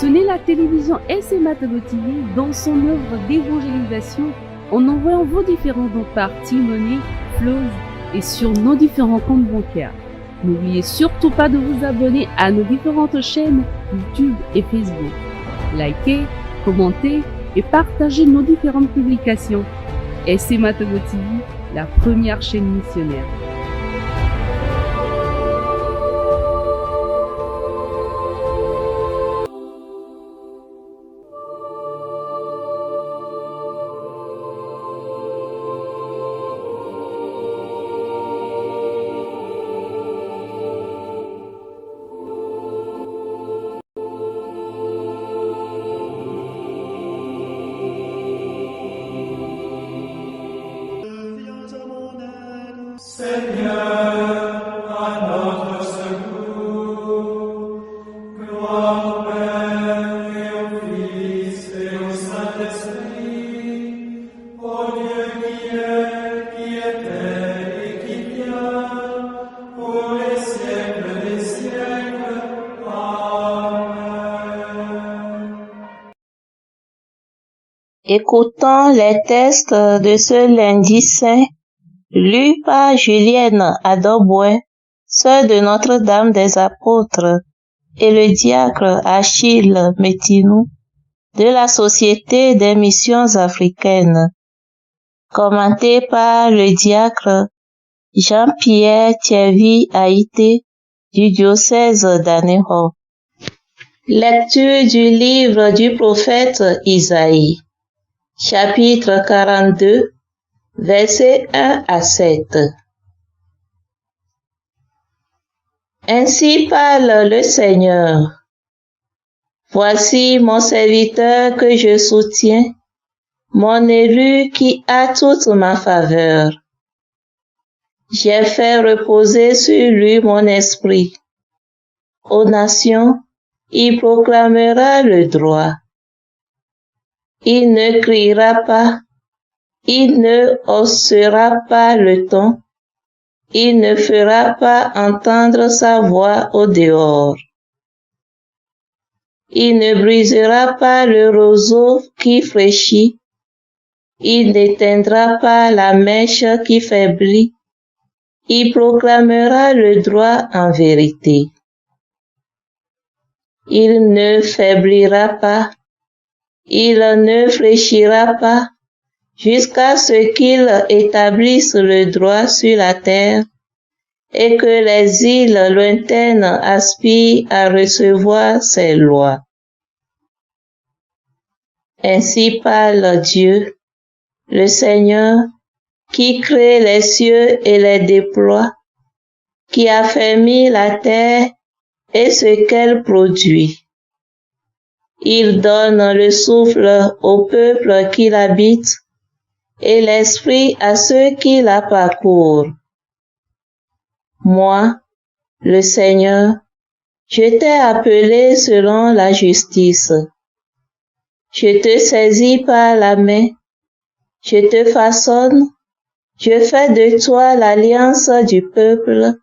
soutenez la télévision SMA Togo TV dans son œuvre d'évangélisation en envoyant vos différents dons par T-Money, Flows et sur nos différents comptes bancaires. N'oubliez surtout pas de vous abonner à nos différentes chaînes YouTube et Facebook. Likez, commentez et partagez nos différentes publications. SMA Togo TV, la première chaîne missionnaire. Seigneur, à notre secours, gloire au Père et au Fils et au Saint-Esprit, au Dieu qui est, qui était et qui vient, pour les siècles des siècles. Amen. Écoutons les textes de ce lundi saint, lu par Julienne Adobouin, sœur de Notre-Dame des Apôtres, et le diacre Achille Métinou, de la Société des Missions Africaines. Commenté par le diacre Jean-Pierre Thierry Haïté, du diocèse d'Anéro. Lecture du livre du prophète Isaïe. Chapitre 42, versets 1 à 7. Ainsi parle le Seigneur. Voici mon serviteur que je soutiens, mon élu qui a toute ma faveur. J'ai fait reposer sur lui mon esprit. Aux nations, il proclamera le droit. Il ne criera pas, il ne haussera pas le ton, il ne fera pas entendre sa voix au dehors. Il ne brisera pas le roseau qui fléchit, il n'éteindra pas la mèche qui faiblit, il proclamera le droit en vérité. Il ne faiblira pas, il ne fléchira pas, jusqu'à ce qu'il établisse le droit sur la terre et que les îles lointaines aspirent à recevoir ses lois. Ainsi parle Dieu, le Seigneur, qui crée les cieux et les déploie, qui affermit la terre et ce qu'elle produit. Il donne le souffle au peuple qui l'habite et l'esprit à ceux qui la parcourent. Moi, le Seigneur, je t'ai appelé selon la justice. Je te saisis par la main, je te façonne, je fais de toi l'alliance du peuple,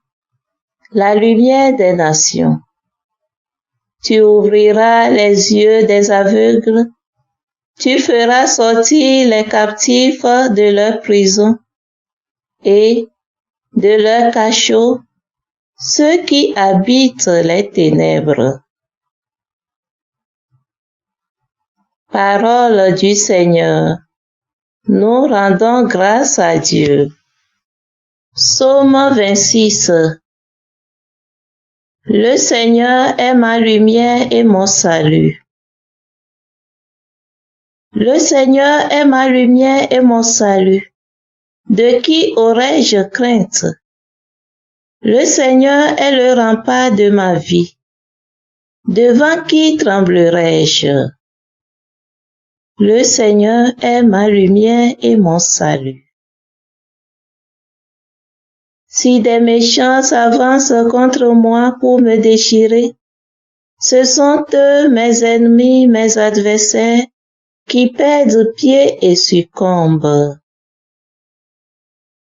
la lumière des nations. Tu ouvriras les yeux des aveugles, tu feras sortir les captifs de leur prison et de leur cachot ceux qui habitent les ténèbres. Parole du Seigneur. Nous rendons grâce à Dieu. Psaume 26. Le Seigneur est ma lumière et mon salut. Le Seigneur est ma lumière et mon salut. De qui aurais-je crainte? Le Seigneur est le rempart de ma vie. Devant qui tremblerais-je? Le Seigneur est ma lumière et mon salut. Si des méchants s'avancent contre moi pour me déchirer, ce sont eux mes ennemis, mes adversaires, qui perdent pied et succombent.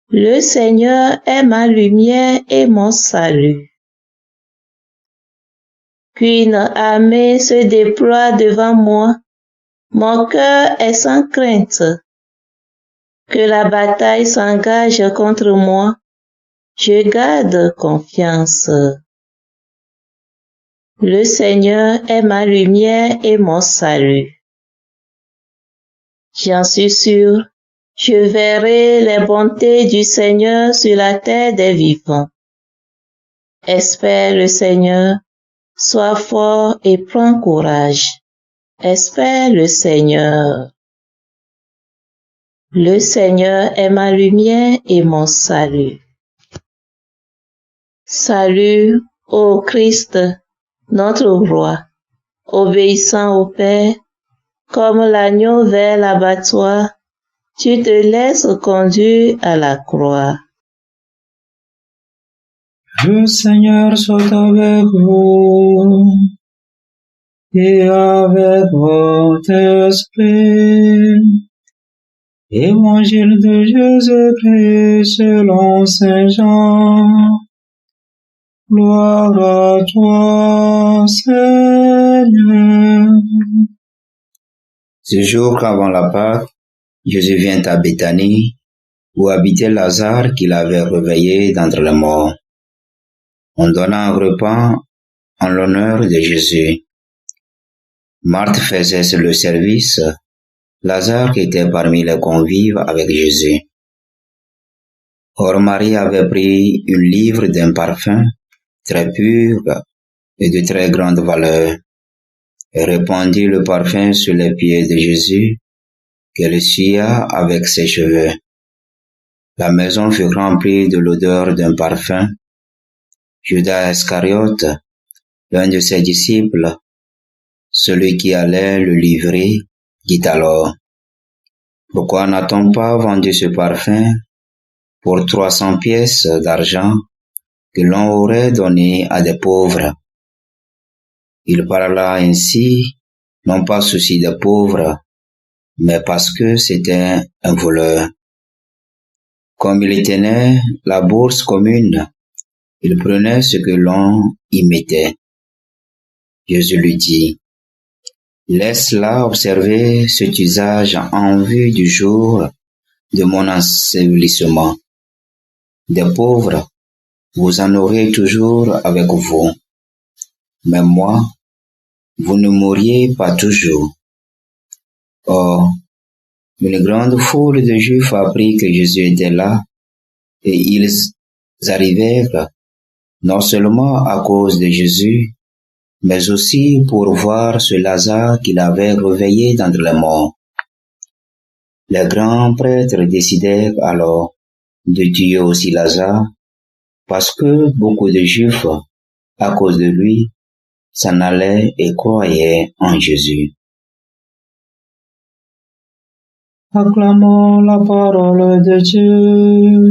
Le Seigneur est ma lumière et mon salut. qu'une armée se déploie devant moi. Mon cœur est sans crainte. Que la bataille s'engage contre moi. Je garde confiance. Le Seigneur est ma lumière et mon salut. J'en suis sûr, je verrai les bontés du Seigneur sur la terre des vivants. Espère le Seigneur, sois fort et prends courage. Espère le Seigneur. Le Seigneur est ma lumière et mon salut. Salut, ô Christ, notre roi, obéissant au Père, comme l'agneau vers l'abattoir, tu te laisses conduire à la croix. Le Seigneur soit avec vous et avec votre esprit. Évangile de Jésus-Christ selon Saint Jean. Gloire à toi, Seigneur. Ce jour qu'avant la Pâque, Jésus vient à Béthanie, où habitait Lazare qu'il avait réveillé d'entre les morts. On donna un repas en l'honneur de Jésus. Marthe faisait le service, Lazare était parmi les convives avec Jésus. Or Marie avait pris une livre d'un parfum très pur et de très grande valeur, et répandit le parfum sur les pieds de Jésus, qu'elle essuya avec ses cheveux. La maison fut remplie de l'odeur d'un parfum. Judas Iscariote, l'un de ses disciples, celui qui allait le livrer, dit alors: Pourquoi n'a-t-on pas vendu ce parfum pour 300 pièces d'argent que l'on aurait donné à des pauvres? Il parla ainsi, non pas souci des pauvres, mais parce que c'était un voleur. Comme il tenait la bourse commune, il prenait ce que l'on y mettait. Jésus lui dit: Laisse-la observer cet usage en vue du jour de mon ensevelissement. Des pauvres, vous en aurez toujours avec vous, mais moi, vous ne mourriez pas toujours. Or, une grande foule de Juifs apprit que Jésus était là, et ils arrivèrent non seulement à cause de Jésus, mais aussi pour voir ce Lazare qu'il avait réveillé d'entre les morts. Les grands prêtres décidèrent alors de tuer aussi Lazare, parce que beaucoup de Juifs, à cause de lui, s'en allaient et croyaient en Jésus. Acclamons la parole de Dieu.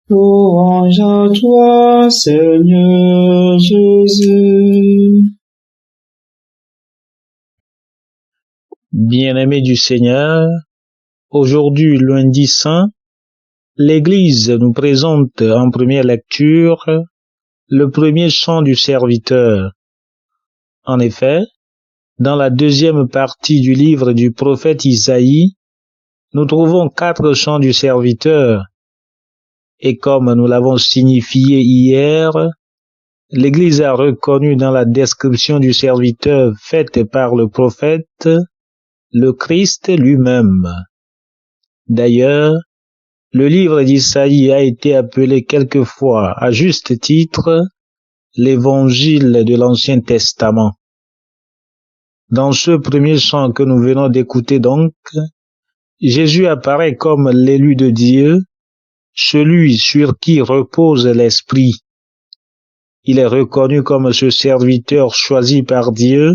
Louange à toi, Seigneur Jésus. Bien-aimés du Seigneur, aujourd'hui, lundi saint, l'Église nous présente en première lecture le premier chant du serviteur. En effet, dans la deuxième partie du livre du prophète Isaïe, nous trouvons 4 chants du serviteur. Et comme nous l'avons signifié hier, l'Église a reconnu dans la description du serviteur faite par le prophète le Christ lui-même. D'ailleurs, le livre d'Isaïe a été appelé quelquefois, à juste titre, l'Évangile de l'Ancien Testament. Dans ce premier chant que nous venons d'écouter donc, Jésus apparaît comme l'élu de Dieu, celui sur qui repose l'Esprit. Il est reconnu comme ce serviteur choisi par Dieu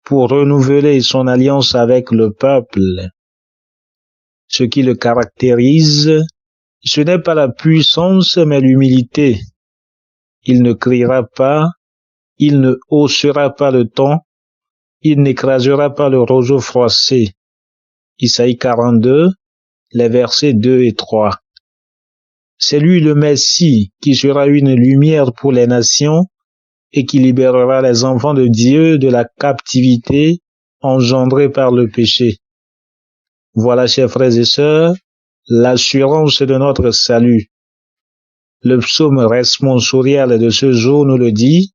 pour renouveler son alliance avec le peuple. Ce qui le caractérise, ce n'est pas la puissance mais l'humilité. Il ne criera pas, il ne haussera pas le ton, il n'écrasera pas le roseau froissé. Isaïe 42, les versets 2 et 3. C'est lui le Messie qui sera une lumière pour les nations et qui libérera les enfants de Dieu de la captivité engendrée par le péché. Voilà, chers frères et sœurs, l'assurance de notre salut. Le psaume responsorial de ce jour nous le dit,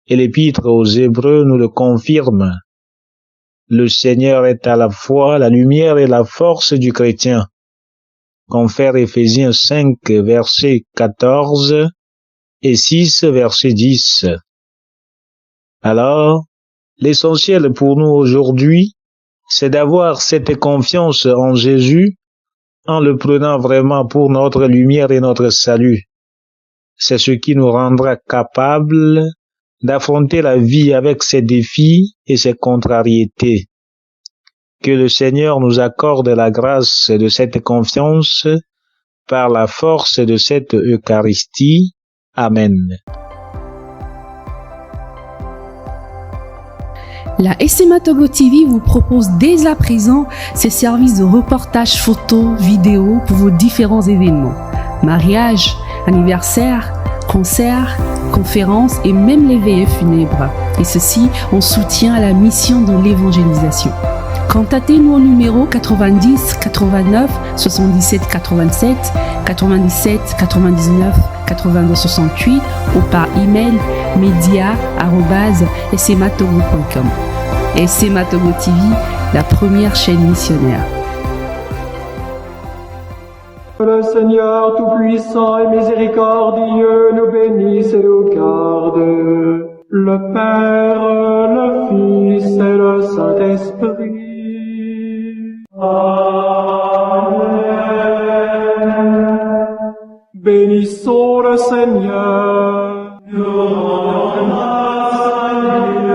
et l'épître aux Hébreux nous le confirme. Le Seigneur est à la fois la lumière et la force du chrétien. Confère Éphésiens 5, verset 14 et 6, verset 10. Alors, l'essentiel pour nous aujourd'hui, c'est d'avoir cette confiance en Jésus en le prenant vraiment pour notre lumière et notre salut. C'est ce qui nous rendra capables d'affronter la vie avec ses défis et ses contrariétés. Que le Seigneur nous accorde la grâce de cette confiance par la force de cette Eucharistie. Amen. La SMA Togo TV vous propose dès à présent ses services de reportage photo, vidéo pour vos différents événements. Mariage, anniversaire, concerts, conférences et même les veillées funèbres. Et ceci en soutien à la mission de l'évangélisation. Contactez-nous au numéro 90 89 77 87 97 99 82 68 ou par email media@smatogo.com. SMA Togo TV, la première chaîne missionnaire. Le Seigneur Tout-Puissant et Miséricordieux nous bénisse et nous garde. Le Père, le Fils et le Saint-Esprit. Amen. Bénissons le Seigneur. Nous rendons grâce à Dieu.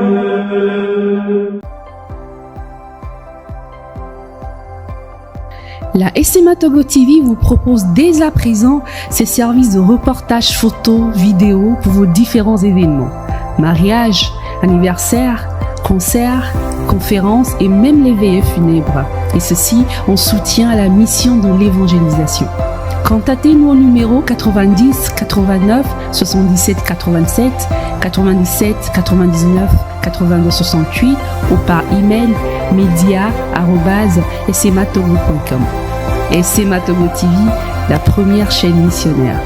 La SMA Togo TV vous propose dès à présent ses services de reportage photo, vidéo pour vos différents événements. Mariage, anniversaire, concerts, conférences et même les veillées funèbres. Et ceci en soutien à la mission de l'évangélisation. Contactez-nous au numéro 90 89 77 87 97 99 82 68 ou par email media@smatogo.com. SMA Togo TV, la première chaîne missionnaire.